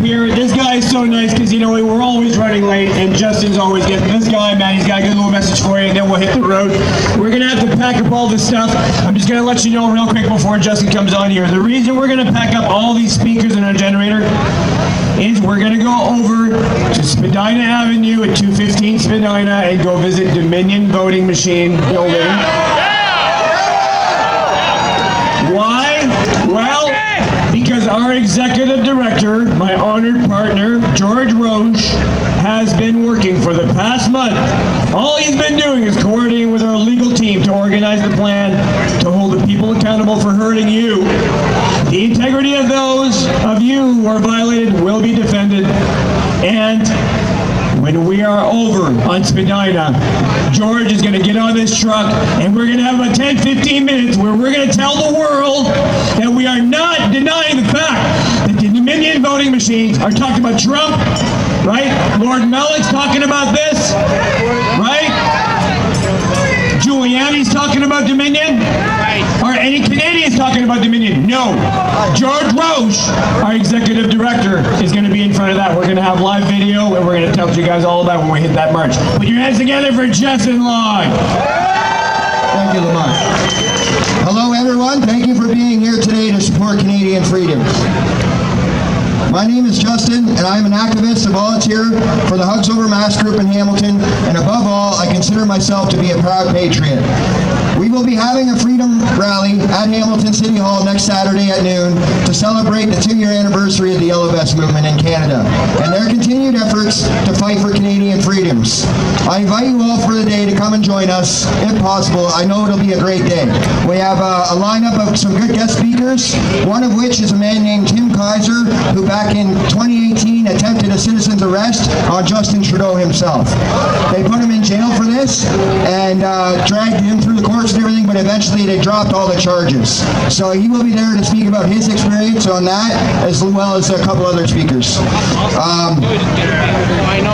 here. This guy is so nice because, you know, we're always running late, and Justin's always getting this guy, man. He's got a good little message for you, and then we'll hit the road. We're going to have to pack up all this stuff. I'm just going to let you know real quick before Justin comes on here. The reason we're going to pack up all these speakers and our generator is we're going to go over to Spadina Avenue at 215 Spadina and go visit Dominion Voting Machine Building. Why? Well, because our executive director, my honored partner, George Roche, has been working for the past month. All he's been doing is coordinating with our legal team to organize the plan to hold the people accountable for hurting you. The integrity of those of you who are violated will be defended. And when we are over on Spadina, George is going to get on this truck and we're going to have about 10-15 minutes where we're going to tell the world that we are not denying the fact that the Dominion voting machines are talking about Trump, right? Lord Mellick's talking about this, right? Giuliani's talking about Dominion? Are any Canadians talking about Dominion? No. George Roche, our executive director, is going to be in front of that. We're going to have live video, and we're going to tell you guys all about when we hit that march. Put your hands together for Justin Long. Thank you, Lamont. Hello, everyone. Thank you for being here today to support Canadian freedoms. My name is Justin, and I am an activist, a volunteer for the Hugs Over Masks group in Hamilton, and above all, I consider myself to be a proud patriot. We will be having a freedom rally at Hamilton City Hall next Saturday at noon to celebrate the 2-year anniversary of the Yellow Vest movement in Canada and their continued efforts to fight for Canadian freedoms. I invite you all for the day to come and join us, if possible. I know it'll be a great day. We have a lineup of some good guest speakers, one of which is a man named Tim Kaiser, who back in 2018 attempted a citizen's arrest on Justin Trudeau himself. They put him in jail for this and dragged him through the courts and everything, but eventually they dropped all the charges. So he will be there to speak about his experience on that, as well as a couple other speakers.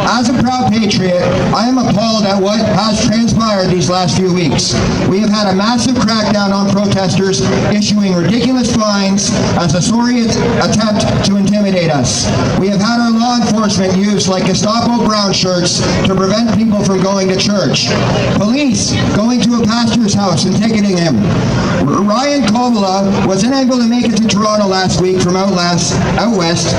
As a proud patriot, I am appalled at what has transpired these last few weeks. We have had a massive crackdown on protesters, issuing ridiculous fines as a sorry attempt to intimidate us. We have had our law enforcement use like Gestapo brown shirts to prevent people from going to church. Police going to a pastor's house and ticketing him. Ryan Kovala was unable to make it to Toronto last week from out west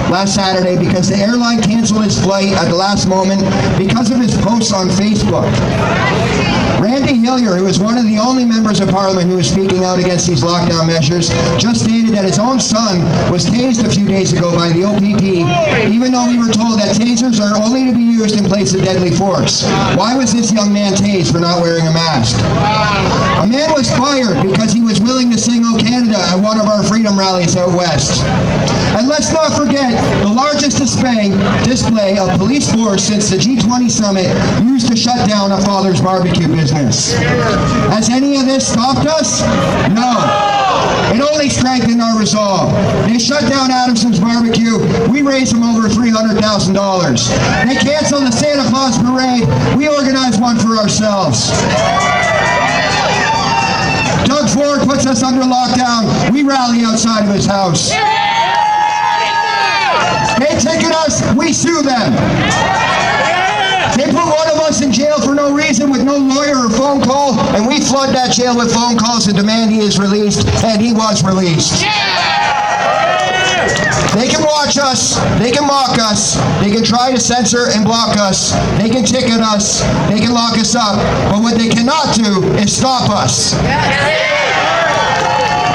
last Saturday because the airline canceled his flight at the last moment because of his posts on Facebook. Randy Hillier, who is one of the only members of Parliament who is speaking out against these lockdown measures, just stated that his own son was tased a few days ago by the OPP, even though we were told that tasers are only to be used in place of deadly force. Why was this young man tased for not wearing a mask? A man was fired because he was willing to sing "O Canada" at one of our freedom rallies out west. And let's not forget the largest display of police force since the G20 summit used to shut down a Father's Barbecue business. Has any of this stopped us? No. It only strengthened our resolve. They shut down Adamson's Barbecue. We raised them over $300,000. They canceled the Santa Claus Parade. We organized one for ourselves. Doug Ford puts us under lockdown. We rally outside of his house. They ticket us, we sue them. They put one of us in jail for no reason with no lawyer or phone call, and we flood that jail with phone calls and demand he is released, and he was released. They can watch us, they can mock us, they can try to censor and block us, they can ticket us, they can lock us up, but what they cannot do is stop us.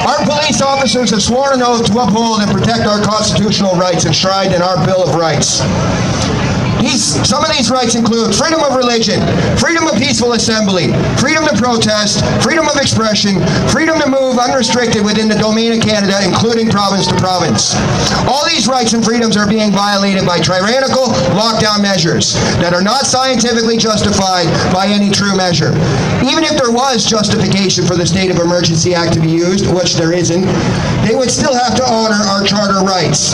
Our police officers have sworn an oath to uphold and protect our constitutional rights enshrined in our Bill of Rights. Some of these rights include freedom of religion, freedom of peaceful assembly, freedom to protest, freedom of expression, freedom to move unrestricted within the domain of Canada, including province to province. All these rights and freedoms are being violated by tyrannical lockdown measures that are not scientifically justified by any true measure. Even if there was justification for the State of Emergency Act to be used, which there isn't, they would still have to honor our charter rights.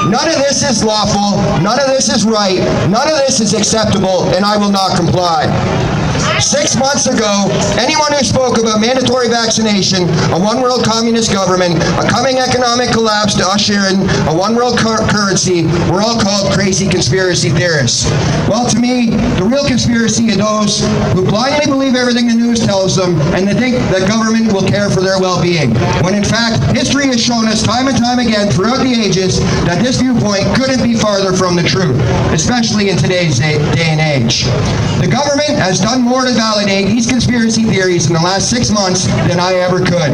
None of this is lawful, none of this is right, none of this is acceptable, and I will not comply. 6 months ago, anyone who spoke about mandatory vaccination, a one-world communist government, a coming economic collapse to usher in a one-world currency, were all called crazy conspiracy theorists. Well, to me, the real conspiracy are those who blindly believe everything the news tells them and they think that government will care for their well-being, when in fact, history has shown us time and time again throughout the ages that this viewpoint couldn't be farther from the truth, especially in today's day and age. The government has done more to validate these conspiracy theories in the last 6 months than I ever could.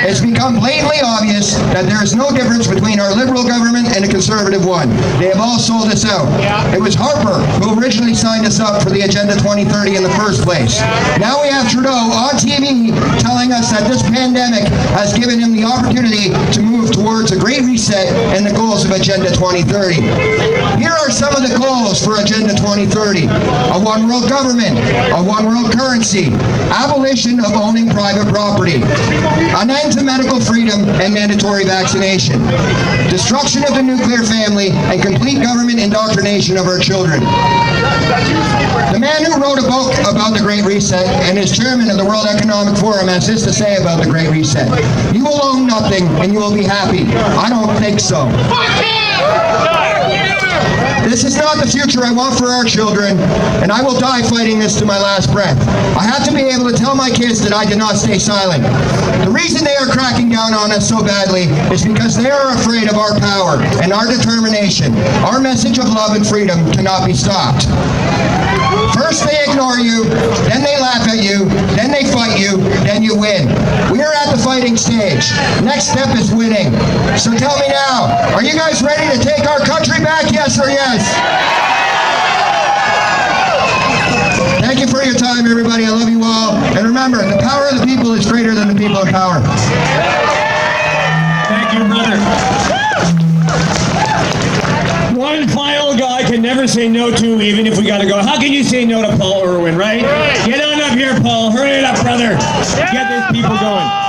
It's become blatantly obvious that there is no difference between our liberal government and a conservative one. They have all sold us out. It was Harper who originally signed us up for the Agenda 2030 in the first place. Now we have Trudeau on TV telling us that this pandemic has given him the opportunity to move towards a great reset and the goals of Agenda 2030. Here are some of the goals for Agenda 2030. A one-world government, a one-world currency, abolition of owning private property, an end to medical freedom and mandatory vaccination, destruction of the nuclear family, and complete government indoctrination of our children. The man who wrote a book about the Great Reset and is chairman of the World Economic Forum has this to say about the Great Reset. You will own nothing and you will be happy. I don't think so. This is not the future I want for our children, and I will die fighting this to my last breath. I have to be able to tell my kids that I did not stay silent. The reason they are cracking down on us so badly is because they are afraid of our power and our determination. Our message of love and freedom cannot be stopped. First they ignore you, then they laugh at you, then they fight you, then you win. We are at the fighting stage. Next step is winning. So tell me now, are you guys ready to take our country back, yes or yes? Thank you for your time, everybody. I love you all. And remember, the power of the people is greater than the people in power. Thank you, brother. One final guy can never say no to, even if we gotta go. How can you say no to Paul Irwin, right? Get on up here, Paul. Hurry it up, brother. Get these people going.